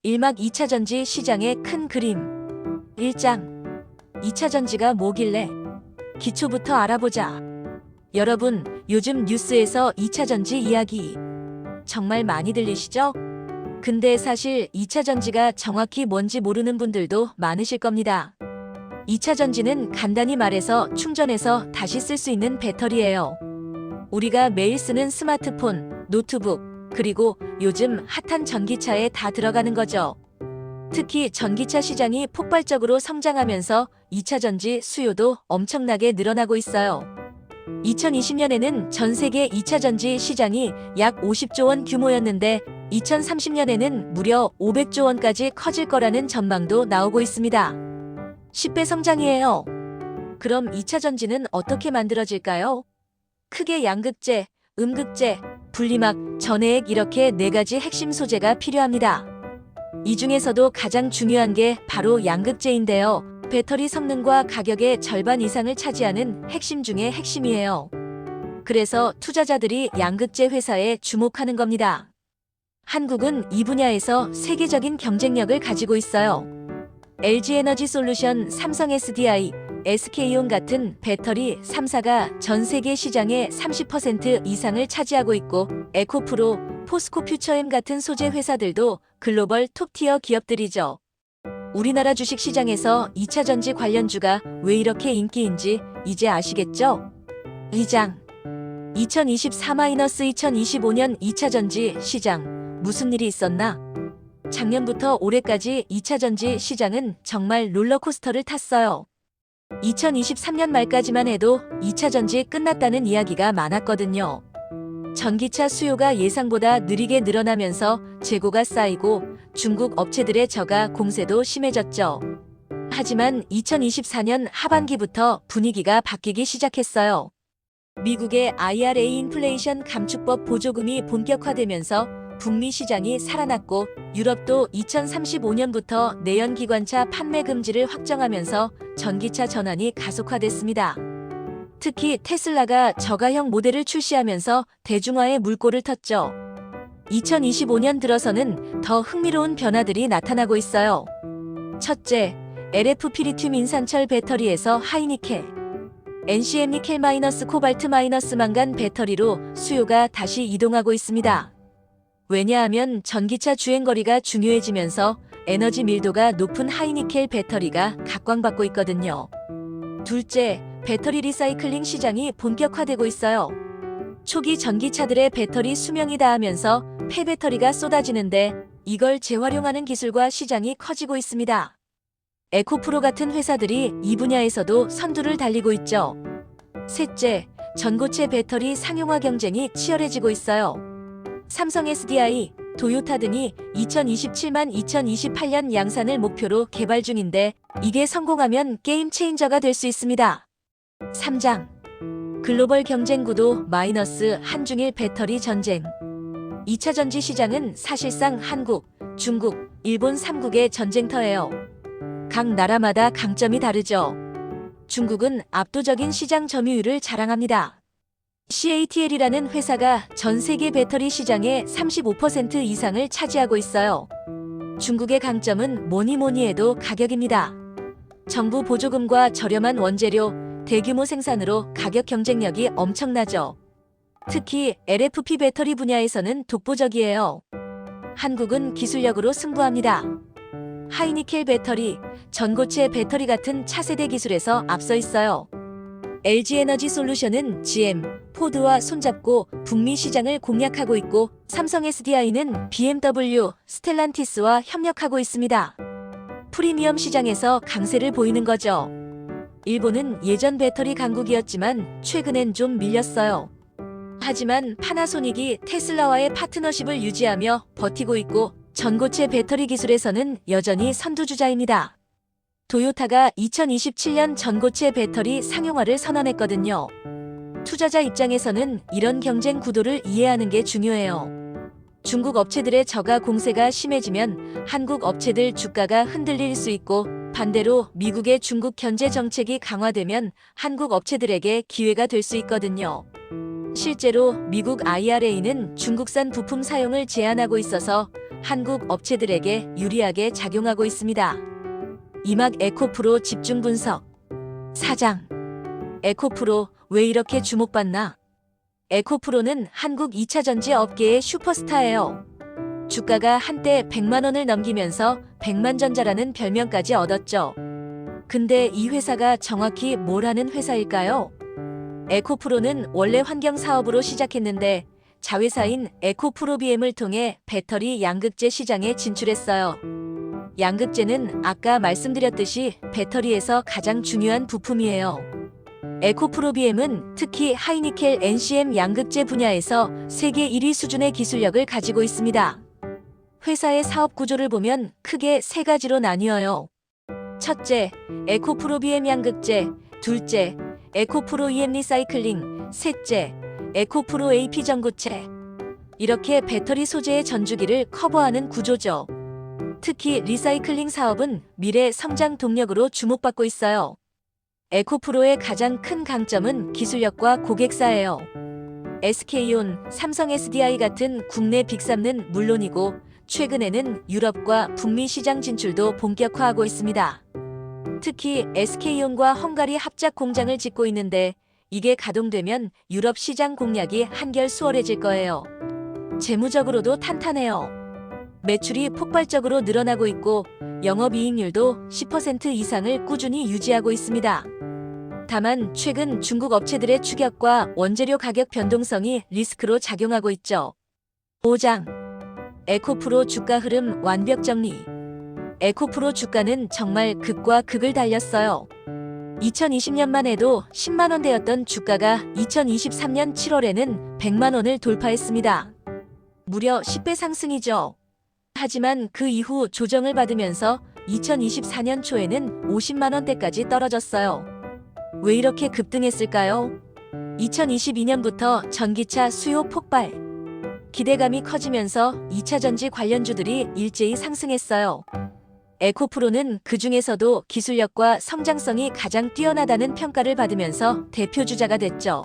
1막 2차 전지 시장의 큰 그림. 1장. 2차 전지가 뭐길래? 기초부터 알아보자. 여러분, 요즘 뉴스에서 2차 전지 이야기 정말 많이 들리시죠? 근데 사실 2차 전지가 정확히 뭔지 모르는 분들도 많으실 겁니다. 2차 전지는 간단히 말해서 충전해서 다시 쓸 수 있는 배터리예요. 우리가 매일 쓰는 스마트폰, 노트북, 그리고 요즘 핫한 전기차에 다 들어가는 거죠. 특히 전기차 시장이 폭발적으로 성장하면서 2차 전지 수요도 엄청나게 늘어나고 있어요. 2020년에는 전 세계 2차 전지 시장이 약 50조 원 규모였는데 2030년에는 무려 500조 원까지 커질 거라는 전망도 나오고 있습니다. 10배 성장이에요. 그럼 2차 전지는 어떻게 만들어질까요? 크게 양극재, 음극재, 분리막, 전해액 이렇게 4가지 핵심 소재가 필요합니다. 이 중에서도 가장 중요한 게 바로 양극재인데요. 배터리 성능과 가격의 절반 이상을 차지하는 핵심 중의 핵심이에요. 그래서 투자자들이 양극재 회사에 주목하는 겁니다. 한국은 이 분야에서 세계적인 경쟁력을 가지고 있어요. LG에너지솔루션, 삼성 SDI, SK온 같은 배터리 3사가 전 세계 시장의 30% 이상을 차지하고 있고 에코프로, 포스코퓨처엠 같은 소재 회사들도 글로벌 톱티어 기업들이죠. 우리나라 주식시장에서 2차 전지 관련주가 왜 이렇게 인기인지 이제 아시겠죠? 2장. 2024-2025년 2차 전지 시장. 무슨 일이 있었나? 작년부터 올해까지 2차 전지 시장은 정말 롤러코스터를 탔어요. 2023년 말까지만 해도 2차 전지 끝났다는 이야기가 많았거든요. 전기차 수요가 예상보다 느리게 늘어나면서 재고가 쌓이고 중국 업체들의 저가 공세도 심해졌죠. 하지만 2024년 하반기부터 분위기가 바뀌기 시작했어요. 미국의 IRA 인플레이션 감축법 보조금이 본격화되면서 북미 시장이 살아났고 유럽도 2035년부터 내연기관차 판매 금지를 확정하면서 전기차 전환이 가속화됐습니다. 특히 테슬라가 저가형 모델을 출시하면서 대중화의 물꼬를 텄죠. 2025년 들어서는 더 흥미로운 변화들이 나타나고 있어요. 첫째, LFP 리튬 인산철 배터리에서 하이니켈, NCM 니켈 마이너스 코발트 마이너스 망간 배터리로 수요가 다시 이동하고 있습니다. 왜냐하면 전기차 주행거리가 중요해지면서 에너지 밀도가 높은 하이니켈 배터리가 각광받고 있거든요. 둘째, 배터리 리사이클링 시장이 본격화되고 있어요. 초기 전기차들의 배터리 수명이 다하면서 폐배터리가 쏟아지는데 이걸 재활용하는 기술과 시장이 커지고 있습니다. 에코프로 같은 회사들이 이 분야에서도 선두를 달리고 있죠. 셋째, 전고체 배터리 상용화 경쟁이 치열해지고 있어요. 삼성 SDI, 도요타 등이 2027만 2028년 양산을 목표로 개발 중인데 이게 성공하면 게임 체인저가 될 수 있습니다. 3장. 글로벌 경쟁 구도 마이너스 한중일 배터리 전쟁. 2차 전지 시장은 사실상 한국, 중국, 일본 3국의 전쟁터예요. 각 나라마다 강점이 다르죠. 중국은 압도적인 시장 점유율을 자랑합니다. CATL이라는 회사가 전 세계 배터리 시장의 35% 이상을 차지하고 있어요. 중국의 강점은 뭐니 해도 가격입니다. 정부 보조금과 저렴한 원재료, 대규모 생산으로 가격 경쟁력이 엄청나죠. 특히 LFP 배터리 분야에서는 독보적이에요. 한국은 기술력으로 승부합니다. 하이니켈 배터리, 전고체 배터리 같은 차세대 기술에서 앞서 있어요. LG에너지솔루션은 GM, 포드와 손잡고 북미 시장을 공략하고 있고 삼성 SDI는 BMW, 스텔란티스와 협력하고 있습니다. 프리미엄 시장에서 강세를 보이는 거죠. 일본은 예전 배터리 강국이었지만 최근엔 좀 밀렸어요. 하지만 파나소닉이 테슬라와의 파트너십을 유지하며 버티고 있고 전고체 배터리 기술에서는 여전히 선두주자입니다. 도요타가 2027년 전고체 배터리 상용화를 선언했거든요. 투자자 입장에서는 이런 경쟁 구도를 이해하는 게 중요해요. 중국 업체들의 저가 공세가 심해지면 한국 업체들 주가가 흔들릴 수 있고 반대로 미국의 중국 견제 정책이 강화되면 한국 업체들에게 기회가 될 수 있거든요. 실제로 미국 IRA는 중국산 부품 사용을 제한하고 있어서 한국 업체들에게 유리하게 작용하고 있습니다. 이막 에코프로 집중 분석. 사장. 에코프로 왜 이렇게 주목받나? 에코프로는 한국 2차 전지 업계의 슈퍼스타예요. 주가가 한때 100만 원을 넘기면서 백만전자라는 별명까지 얻었죠. 근데 이 회사가 정확히 뭘 하는 회사일까요? 에코프로는 원래 환경 사업으로 시작했는데 자회사인 에코프로비엠을 통해 배터리 양극재 시장에 진출했어요. 양극재는 아까 말씀드렸듯이 배터리에서 가장 중요한 부품이에요. 에코프로비엠은 특히 하이니켈 NCM 양극재 분야에서 세계 1위 수준의 기술력을 가지고 있습니다. 회사의 사업 구조를 보면 크게 세 가지로 나뉘어요. 첫째, 에코프로비엠 양극재. 둘째, 에코프로 EM 리사이클링. 셋째, 에코프로 AP 전구체. 이렇게 배터리 소재의 전주기를 커버하는 구조죠. 특히 리사이클링 사업은 미래 성장 동력으로 주목받고 있어요. 에코프로의 가장 큰 강점은 기술력과 고객사예요. SK온, 삼성 SDI 같은 국내 빅3는 물론이고 최근에는 유럽과 북미 시장 진출도 본격화하고 있습니다. 특히 SK온과 헝가리 합작 공장을 짓고 있는데 이게 가동되면 유럽 시장 공략이 한결 수월해질 거예요. 재무적으로도 탄탄해요. 매출이 폭발적으로 늘어나고 있고 영업이익률도 10% 이상을 꾸준히 유지하고 있습니다. 다만 최근 중국 업체들의 추격과 원재료 가격 변동성이 리스크로 작용하고 있죠. 5장. 에코프로 주가 흐름 완벽 정리. 에코프로 주가는 정말 극과 극을 달렸어요. 2020년만 해도 10만 원대였던 주가가 2023년 7월에는 100만 원을 돌파했습니다. 무려 10배 상승이죠. 하지만 그 이후 조정을 받으면서 2024년 초에는 50만 원대까지 떨어졌어요. 왜 이렇게 급등했을까요? 2022년부터 전기차 수요 폭발. 기대감이 커지면서 2차 전지 관련주들이 일제히 상승했어요. 에코프로는 그 중에서도 기술력과 성장성이 가장 뛰어나다는 평가를 받으면서 대표주자가 됐죠.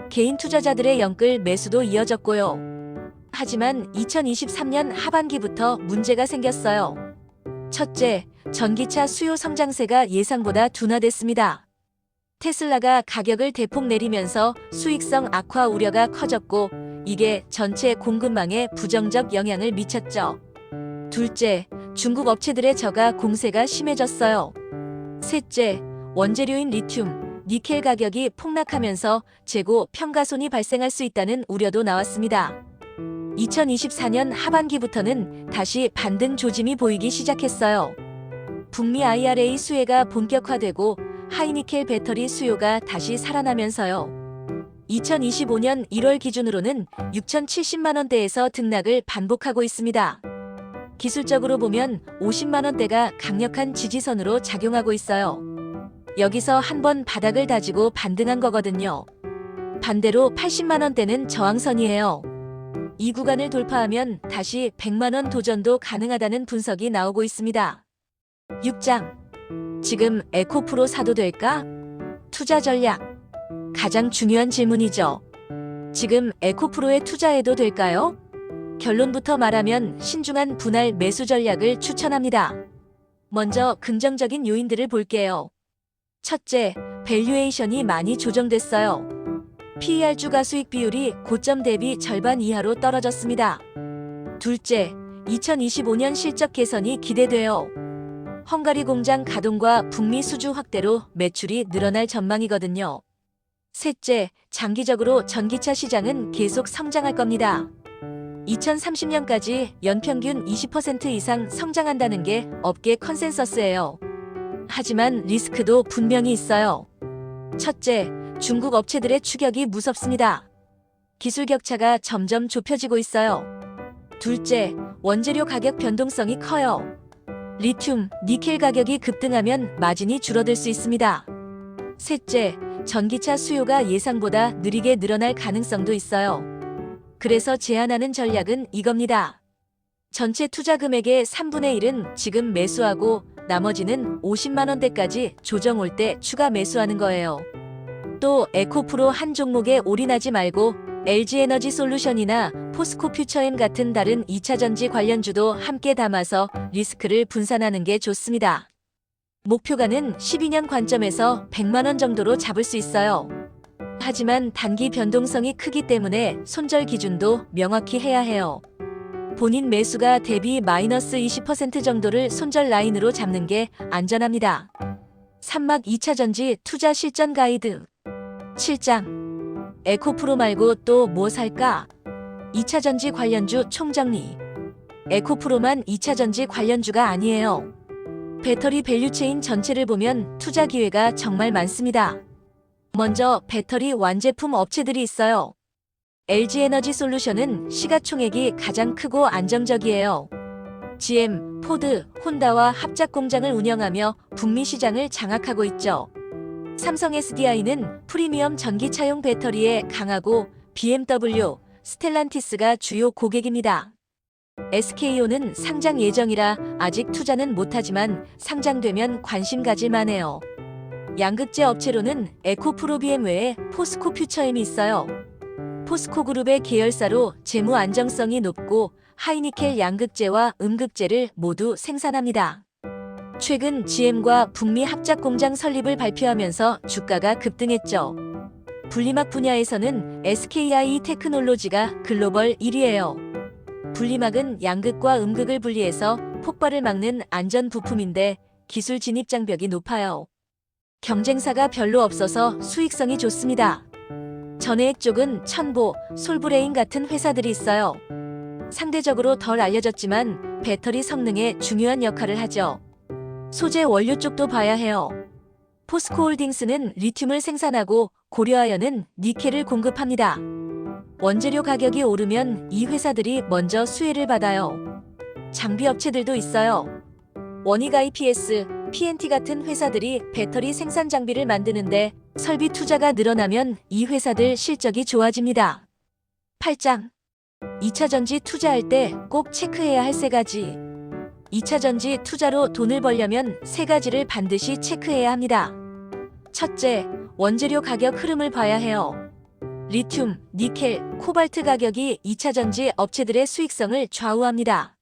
개인 투자자들의 영끌 매수도 이어졌고요. 하지만 2023년 하반기부터 문제가 생겼어요. 첫째, 전기차 수요 성장세가 예상보다 둔화됐습니다. 테슬라가 가격을 대폭 내리면서 수익성 악화 우려가 커졌고 이게 전체 공급망에 부정적 영향을 미쳤죠. 둘째, 중국 업체들의 저가 공세가 심해졌어요. 셋째, 원재료인 리튬, 니켈 가격이 폭락하면서 재고 평가손이 발생할 수 있다는 우려도 나왔습니다. 2024년 하반기부터는 다시 반등 조짐이 보이기 시작했어요. 북미 IRA 수혜가 본격화되고 하이니켈 배터리 수요가 다시 살아나면서요. 2025년 1월 기준으로는 6,070만 원대에서 등락을 반복하고 있습니다. 기술적으로 보면 50만 원대가 강력한 지지선으로 작용하고 있어요. 여기서 한번 바닥을 다지고 반등한 거거든요. 반대로 80만 원대는 저항선이에요. 이 구간을 돌파하면 다시 100만 원 도전도 가능하다는 분석이 나오고 있습니다. 6장. 지금 에코프로 사도 될까? 투자 전략. 가장 중요한 질문이죠. 지금 에코프로에 투자해도 될까요? 결론부터 말하면 신중한 분할 매수 전략을 추천합니다. 먼저 긍정적인 요인들을 볼게요. 첫째, 밸류에이션이 많이 조정됐어요. PER 주가 수익 비율이 고점 대비 절반 이하로 떨어졌습니다. 둘째, 2025년 실적 개선이 기대돼요. 헝가리 공장 가동과 북미 수주 확대로 매출이 늘어날 전망이거든요. 셋째, 장기적으로 전기차 시장은 계속 성장할 겁니다. 2030년까지 연평균 20% 이상 성장한다는 게 업계 컨센서스예요. 하지만 리스크도 분명히 있어요. 첫째, 중국 업체들의 추격이 무섭습니다. 기술 격차가 점점 좁혀지고 있어요. 둘째, 원재료 가격 변동성이 커요. 리튬, 니켈 가격이 급등하면 마진이 줄어들 수 있습니다. 셋째, 전기차 수요가 예상보다 느리게 늘어날 가능성도 있어요. 그래서 제안하는 전략은 이겁니다. 전체 투자 금액의 3분의 1은 지금 매수하고 나머지는 50만 원대까지 조정 올 때 추가 매수하는 거예요. 또 에코프로 한 종목에 올인하지 말고 LG에너지솔루션이나 포스코퓨처엠 같은 다른 2차전지 관련주도 함께 담아서 리스크를 분산하는 게 좋습니다. 목표가는 12년 관점에서 100만 원 정도로 잡을 수 있어요. 하지만 단기 변동성이 크기 때문에 손절 기준도 명확히 해야 해요. 본인 매수가 대비 마이너스 20% 정도를 손절 라인으로 잡는 게 안전합니다. 산막 2차전지 투자 실전 가이드 7장 에코프로 말고 또 뭐 살까? 2차전지 관련주 총정리. 에코프로만 2차전지 관련주가 아니에요. 배터리 밸류체인 전체를 보면 투자 기회가 정말 많습니다. 먼저 배터리 완제품 업체들이 있어요. LG에너지솔루션은 시가총액이 가장 크고 안정적이에요. GM, 포드, 혼다와 합작 공장을 운영하며 북미 시장을 장악하고 있죠. 삼성 SDI는 프리미엄 전기차용 배터리에 강하고 BMW, 스텔란티스가 주요 고객입니다. SKO는 상장 예정이라 아직 투자는 못하지만 상장되면 관심 가질 만해요. 양극재 업체로는 에코프로비엠 외에 포스코퓨처엠이 있어요. 포스코그룹의 계열사로 재무 안정성이 높고 하이니켈 양극재와 음극재를 모두 생산합니다. 최근 GM과 북미 합작 공장 설립을 발표하면서 주가가 급등했죠. 분리막 분야에서는 SKI 테크놀로지가 글로벌 1위예요. 분리막은 양극과 음극을 분리해서 폭발을 막는 안전 부품인데 기술 진입 장벽이 높아요. 경쟁사가 별로 없어서 수익성이 좋습니다. 전해액 쪽은 첨보, 솔브레인 같은 회사들이 있어요. 상대적으로 덜 알려졌지만 배터리 성능에 중요한 역할을 하죠. 소재 원료 쪽도 봐야 해요. 포스코홀딩스는 리튬을 생산하고 고려아연은 니켈을 공급합니다. 원재료 가격이 오르면 이 회사들이 먼저 수혜를 받아요. 장비 업체들도 있어요. 원익 IPS, PNT 같은 회사들이 배터리 생산 장비를 만드는데 설비 투자가 늘어나면 이 회사들 실적이 좋아집니다. 8장 2차전지 투자할 때 꼭 체크해야 할 3가지. 2차전지 투자로 돈을 벌려면 3가지를 반드시 체크해야 합니다. 첫째, 원재료 가격 흐름을 봐야 해요. 리튬, 니켈, 코발트 가격이 2차전지 업체들의 수익성을 좌우합니다.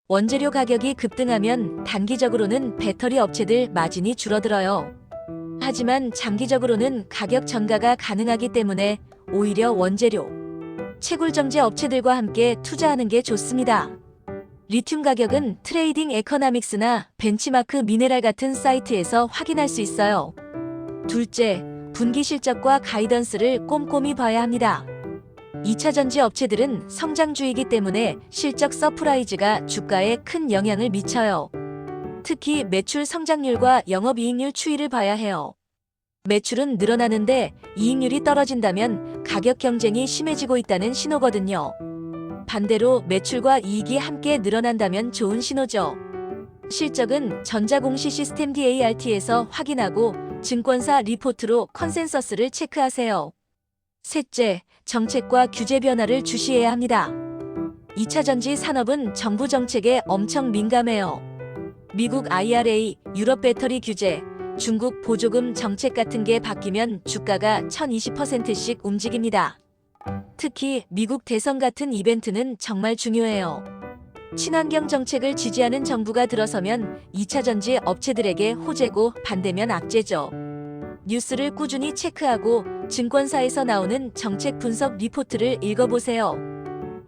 원재료 가격이 급등하면 단기적으로는 배터리 업체들 마진이 줄어들어요. 하지만 장기적으로는 가격 전가가 가능하기 때문에 오히려 원재료, 채굴정제 업체들과 함께 투자하는 게 좋습니다. 리튬 가격은 트레이딩 에커나믹스나 벤치마크 미네랄 같은 사이트에서 확인할 수 있어요. 둘째, 분기 실적과 가이던스를 꼼꼼히 봐야 합니다. 2차전지 업체들은 성장주이기 때문에 실적 서프라이즈가 주가에 큰 영향을 미쳐요. 특히 매출 성장률과 영업이익률 추이를 봐야 해요. 매출은 늘어나는데 이익률이 떨어진다면 가격 경쟁이 심해지고 있다는 신호거든요. 반대로 매출과 이익이 함께 늘어난다면 좋은 신호죠. 실적은 전자공시 시스템 DART에서 확인하고 증권사 리포트로 컨센서스를 체크하세요. 셋째, 정책과 규제 변화를 주시해야 합니다. 2차전지 산업은 정부 정책에 엄청 민감해요. 미국 IRA, 유럽 배터리 규제, 중국 보조금 정책 같은 게 바뀌면 주가가 1020%씩 움직입니다. 특히 미국 대선 같은 이벤트는 정말 중요해요. 친환경 정책을 지지하는 정부가 들어서면 2차전지 업체들에게 호재고 반대면 악재죠. 뉴스를 꾸준히 체크하고 증권사에서 나오는 정책 분석 리포트를 읽어보세요.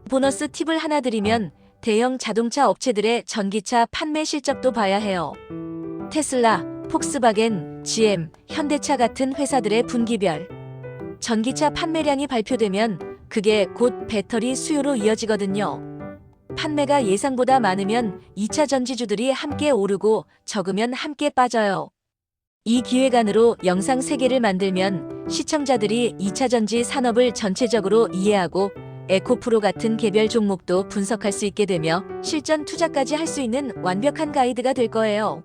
보너스 팁을 하나 드리면 대형 자동차 업체들의 전기차 판매 실적도 봐야 해요. 테슬라, 폭스바겐, GM, 현대차 같은 회사들의 분기별 전기차 판매량이 발표되면 그게 곧 배터리 수요로 이어지거든요. 판매가 예상보다 많으면 2차 전지주들이 함께 오르고 적으면 함께 빠져요. 이 기획안으로 영상 3개를 만들면 시청자들이 2차 전지 산업을 전체적으로 이해하고 에코프로 같은 개별 종목도 분석할 수 있게 되며 실전 투자까지 할 수 있는 완벽한 가이드가 될 거예요.